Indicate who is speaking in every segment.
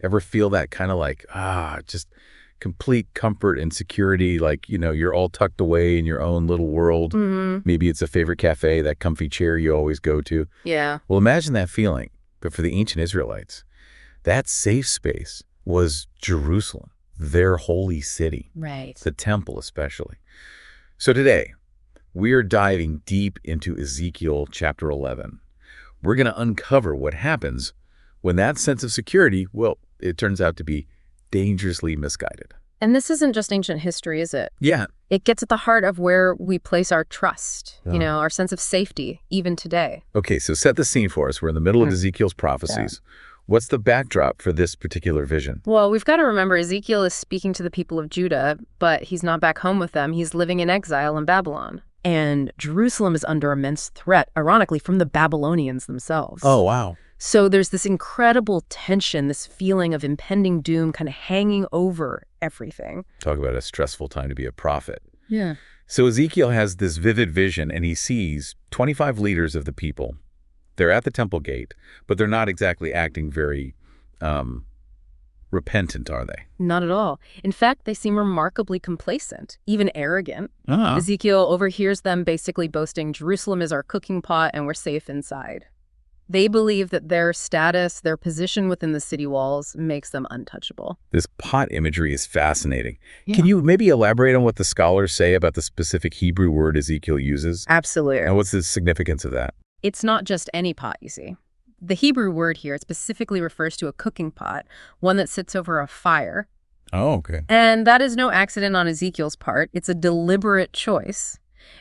Speaker 1: Ever feel that kind of like, just complete comfort and security, like, you're all tucked away in your own little world. Maybe it's a favorite cafe, that comfy chair you always go to.
Speaker 2: Yeah.
Speaker 1: Well, imagine that feeling. But for the ancient Israelites, that safe space was Jerusalem, their holy city.
Speaker 2: Right.
Speaker 1: The temple especially. So today, we are diving deep into Ezekiel chapter 11. We're going to uncover what happens when that sense of security, well, it turns out to be dangerously misguided.
Speaker 2: And this isn't just ancient history, is it?
Speaker 1: Yeah.
Speaker 2: It gets at the heart of where we place our trust, our sense of safety, even today.
Speaker 1: Okay, so set the scene for us. We're in the middle of Ezekiel's prophecies. Yeah. What's the backdrop for this particular vision?
Speaker 2: Well, we've got to remember Ezekiel is speaking to the people of Judah, but he's not back home with them. He's living in exile in Babylon. And Jerusalem is under immense threat, ironically, from the Babylonians themselves.
Speaker 1: Oh, wow.
Speaker 2: So there's this incredible tension, this feeling of impending doom kind of hanging over everything.
Speaker 1: Talk about a stressful time to be a prophet.
Speaker 2: Yeah.
Speaker 1: So Ezekiel has this vivid vision, and he sees 25 leaders of the people. They're at the temple gate, but they're not exactly acting very repentant, are they?
Speaker 2: Not at all. In fact, they seem remarkably complacent, even arrogant. Ezekiel overhears them basically boasting, "Jerusalem is our cooking pot and we're safe inside." They believe that their status, their position within the city walls makes them untouchable.
Speaker 1: This pot imagery is fascinating.
Speaker 2: Yeah.
Speaker 1: Can you maybe elaborate on what the scholars say about the specific Hebrew word Ezekiel uses?
Speaker 2: Absolutely.
Speaker 1: And what's the significance of that?
Speaker 2: It's not just any pot, you see. The Hebrew word here specifically refers to a cooking pot, one that sits over a fire.
Speaker 1: Oh, okay.
Speaker 2: And that is no accident on Ezekiel's part. It's a deliberate choice.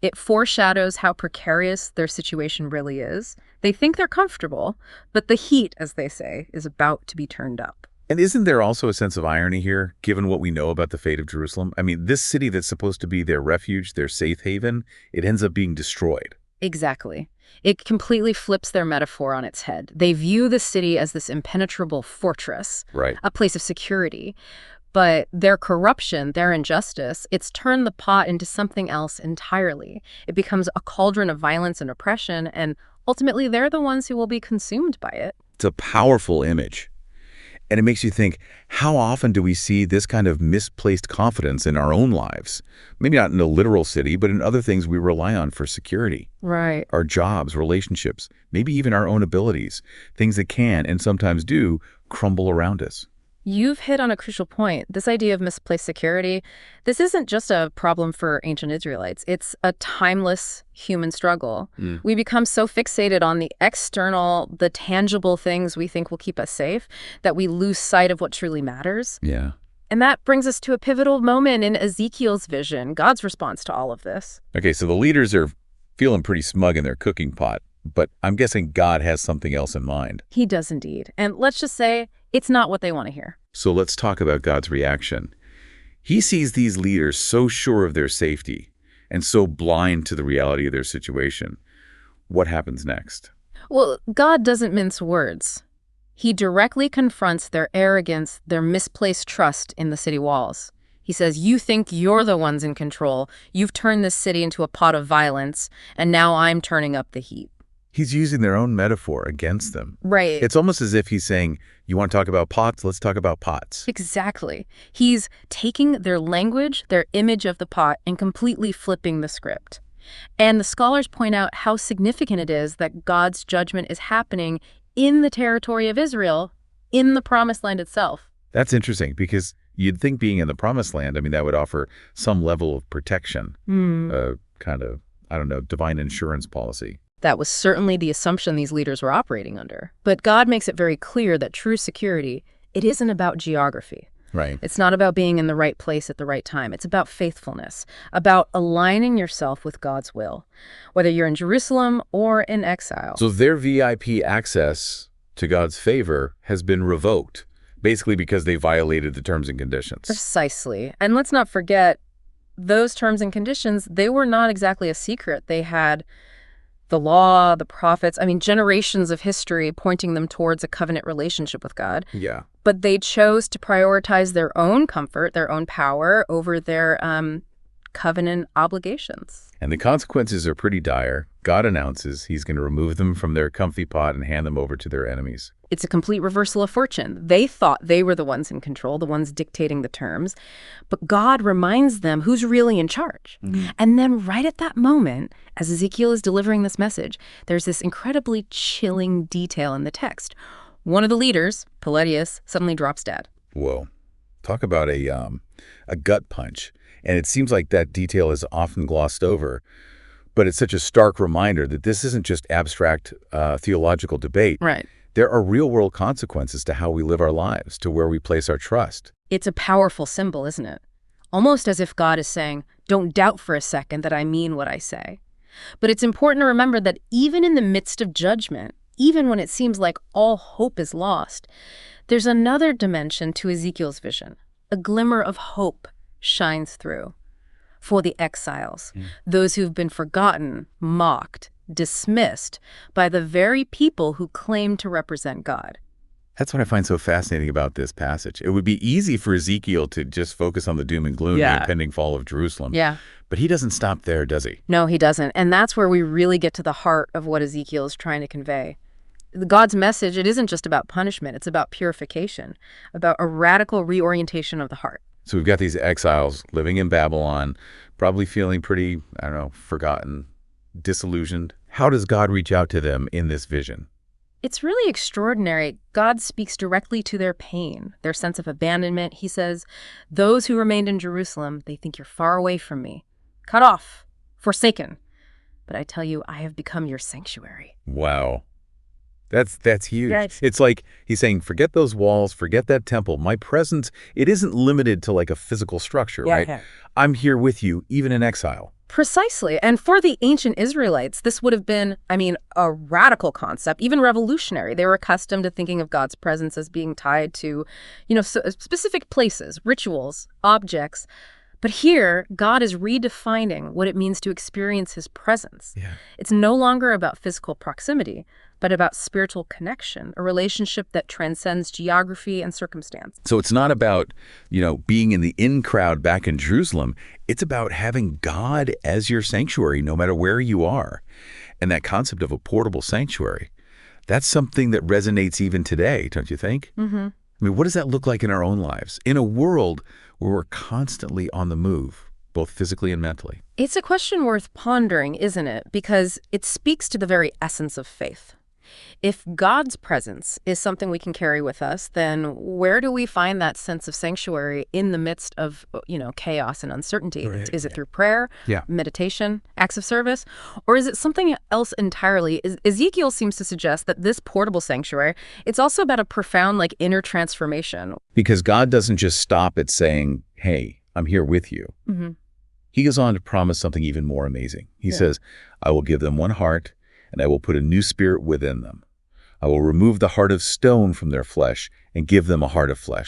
Speaker 2: It foreshadows how precarious their situation really is. They think they're comfortable, but the heat, as they say, is about to be turned up.
Speaker 1: And isn't there also a sense of irony here, given what we know about the fate of Jerusalem? I mean, this city that's supposed to be their refuge, their safe haven, it ends up being destroyed.
Speaker 2: Exactly. It completely flips their metaphor on its head. They view the city as this impenetrable fortress,
Speaker 1: right,
Speaker 2: a place of security. But their corruption, their injustice, it's turned the pot into something else entirely. It becomes a cauldron of violence and oppression, and ultimately they're the ones who will be consumed by it.
Speaker 1: It's a powerful image. And it makes you think, how often do we see this kind of misplaced confidence in our own lives? Maybe not in a literal city, but in other things we rely on for security.
Speaker 2: Right.
Speaker 1: Our jobs, relationships, maybe even our own abilities, things that can and sometimes do crumble around us.
Speaker 2: You've hit on a crucial point. This idea of misplaced security, this isn't just a problem for ancient Israelites. It's a timeless human struggle. We become so fixated on the external, the tangible things we think will keep us safe that we lose sight of what truly matters.
Speaker 1: Yeah.
Speaker 2: And that brings us to a pivotal moment in Ezekiel's vision, God's response to all of this.
Speaker 1: Okay, so the leaders are feeling pretty smug in their cooking pot, but I'm guessing God has something else in mind.
Speaker 2: He does indeed. And let's just say, it's not what they want to hear.
Speaker 1: So let's talk about God's reaction. He sees these leaders so sure of their safety and so blind to the reality of their situation. What happens next?
Speaker 2: Well, God doesn't mince words. He directly confronts their arrogance, their misplaced trust in the city walls. He says, you think you're the ones in control. You've turned this city into a pot of violence, and now I'm turning up the heat.
Speaker 1: He's using their own metaphor against them.
Speaker 2: Right.
Speaker 1: It's almost as if he's saying, you want to talk about pots? Let's talk about pots.
Speaker 2: Exactly. He's taking their language, their image of the pot, and completely flipping the script. And the scholars point out how significant it is that God's judgment is happening in the territory of Israel, in the Promised Land itself.
Speaker 1: That's interesting, because you'd think being in the Promised Land, that would offer some level of protection, kind of, divine insurance policy.
Speaker 2: That was certainly the assumption these leaders were operating under. But God makes it very clear that true security, it isn't about geography.
Speaker 1: Right.
Speaker 2: It's not about being in the right place at the right time. It's about faithfulness, about aligning yourself with God's will, whether you're in Jerusalem or in exile.
Speaker 1: So their VIP access to God's favor has been revoked, basically because they violated the terms and conditions.
Speaker 2: Precisely. And let's not forget, those terms and conditions, they were not exactly a secret. They had the law, the prophets, generations of history pointing them towards a covenant relationship with God.
Speaker 1: Yeah.
Speaker 2: But they chose to prioritize their own comfort, their own power over their covenant obligations.
Speaker 1: And the consequences are pretty dire. God announces he's going to remove them from their comfy pot and hand them over to their enemies.
Speaker 2: It's a complete reversal of fortune. They thought they were the ones in control, the ones dictating the terms. But God reminds them who's really in charge. And then right at that moment, as Ezekiel is delivering this message, there's this incredibly chilling detail in the text. One of the leaders, Palladius, suddenly drops dead.
Speaker 1: Whoa. Talk about a gut punch. And it seems like that detail is often glossed over. But it's such a stark reminder that this isn't just abstract theological debate.
Speaker 2: Right.
Speaker 1: There are real-world consequences to how we live our lives, to where we place our trust.
Speaker 2: It's a powerful symbol, isn't it? Almost as if God is saying, don't doubt for a second that I mean what I say. But it's important to remember that even in the midst of judgment, even when it seems like all hope is lost, there's another dimension to Ezekiel's vision. A glimmer of hope shines through. For the exiles, those who've been forgotten, mocked, dismissed by the very people who claim to represent God.
Speaker 1: That's what I find so fascinating about this passage. It would be easy for Ezekiel to just focus on the doom and gloom, the impending fall of Jerusalem.
Speaker 2: Yeah.
Speaker 1: But he doesn't stop there, does he?
Speaker 2: No, he doesn't. And that's where we really get to the heart of what Ezekiel is trying to convey. God's message, it isn't just about punishment. It's about purification, about a radical reorientation of the heart.
Speaker 1: So we've got these exiles living in Babylon, probably feeling pretty, forgotten, disillusioned. How does God reach out to them in this vision?
Speaker 2: It's really extraordinary. God speaks directly to their pain, their sense of abandonment. He says, those who remained in Jerusalem, they think you're far away from me, cut off, forsaken. But I tell you, I have become your sanctuary.
Speaker 1: Wow. That's huge.
Speaker 2: Yes.
Speaker 1: It's like he's saying, forget those walls, forget that temple. My presence, it isn't limited to like a physical structure, right?
Speaker 2: Yeah.
Speaker 1: I'm here with you, even in exile.
Speaker 2: Precisely. And for the ancient Israelites, this would have been, a radical concept, even revolutionary. They were accustomed to thinking of God's presence as being tied to, specific places, rituals, objects. But here, God is redefining what it means to experience his presence.
Speaker 1: Yeah.
Speaker 2: It's no longer about physical proximity, but about spiritual connection, a relationship that transcends geography and circumstance.
Speaker 1: So it's not about, being in the in crowd back in Jerusalem. It's about having God as your sanctuary, no matter where you are. And that concept of a portable sanctuary, that's something that resonates even today, don't you think?
Speaker 2: Mm-hmm.
Speaker 1: What does that look like in our own lives? In a world where we're constantly on the move, both physically and mentally.
Speaker 2: It's a question worth pondering, isn't it? Because it speaks to the very essence of faith. If God's presence is something we can carry with us, then where do we find that sense of sanctuary in the midst of, chaos and uncertainty?
Speaker 1: Right.
Speaker 2: Is it through prayer, meditation, acts of service, or is it something else entirely? Ezekiel seems to suggest that this portable sanctuary, it's also about a profound, inner transformation.
Speaker 1: Because God doesn't just stop at saying, hey, I'm here with you.
Speaker 2: Mm-hmm.
Speaker 1: He goes on to promise something even more amazing. He says, I will give them one heart, and I will put a new spirit within them. I will remove the heart of stone from their flesh and give them a heart of flesh.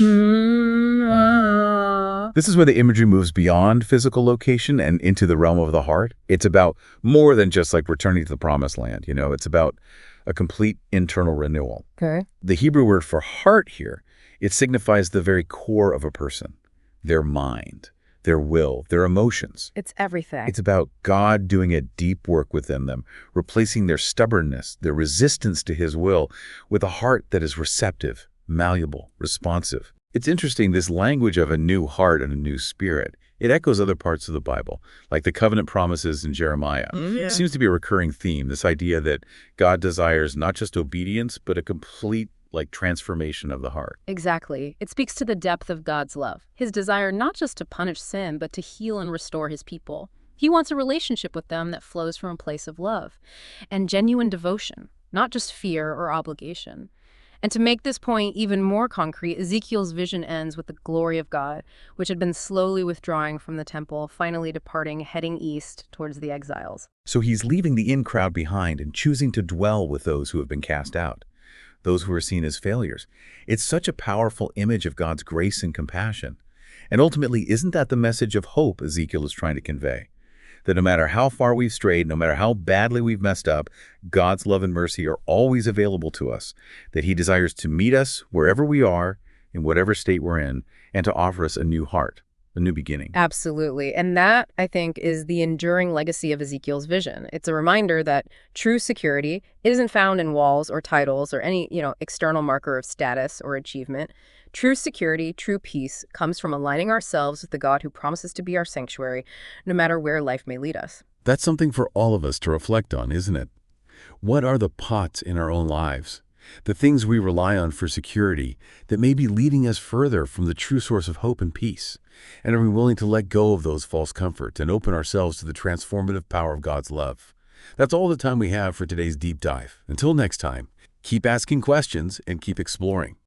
Speaker 1: This is where the imagery moves beyond physical location and into the realm of the heart. It's about more than just returning to the promised land. It's about a complete internal renewal.
Speaker 2: Okay.
Speaker 1: The Hebrew word for heart here, it signifies the very core of a person, their mind, their will, their emotions.
Speaker 2: It's everything.
Speaker 1: It's about God doing a deep work within them, replacing their stubbornness, their resistance to his will, with a heart that is receptive, malleable, responsive. It's interesting, this language of a new heart and a new spirit, it echoes other parts of the Bible, like the covenant promises in Jeremiah. It seems to be a recurring theme, this idea that God desires not just obedience, but a complete transformation of the heart.
Speaker 2: Exactly. It speaks to the depth of God's love, his desire not just to punish sin, but to heal and restore his people. He wants a relationship with them that flows from a place of love and genuine devotion, not just fear or obligation. And to make this point even more concrete, Ezekiel's vision ends with the glory of God, which had been slowly withdrawing from the temple, finally departing, heading east towards the exiles.
Speaker 1: So he's leaving the in crowd behind and choosing to dwell with those who have been cast out, those who are seen as failures. It's such a powerful image of God's grace and compassion. And ultimately, isn't that the message of hope Ezekiel is trying to convey? That no matter how far we've strayed, no matter how badly we've messed up, God's love and mercy are always available to us, that he desires to meet us wherever we are, in whatever state we're in, and to offer us a new heart, a new beginning.
Speaker 2: Absolutely. And that, I think, is the enduring legacy of Ezekiel's vision. It's a reminder that true security isn't found in walls or titles or any, external marker of status or achievement. True security, true peace, comes from aligning ourselves with the God who promises to be our sanctuary, no matter where life may lead us.
Speaker 1: That's something for all of us to reflect on, isn't it? What are the pots in our own lives? The things we rely on for security that may be leading us further from the true source of hope and peace? And are we willing to let go of those false comforts and open ourselves to the transformative power of God's love? That's all the time we have for today's deep dive. Until next time, keep asking questions and keep exploring.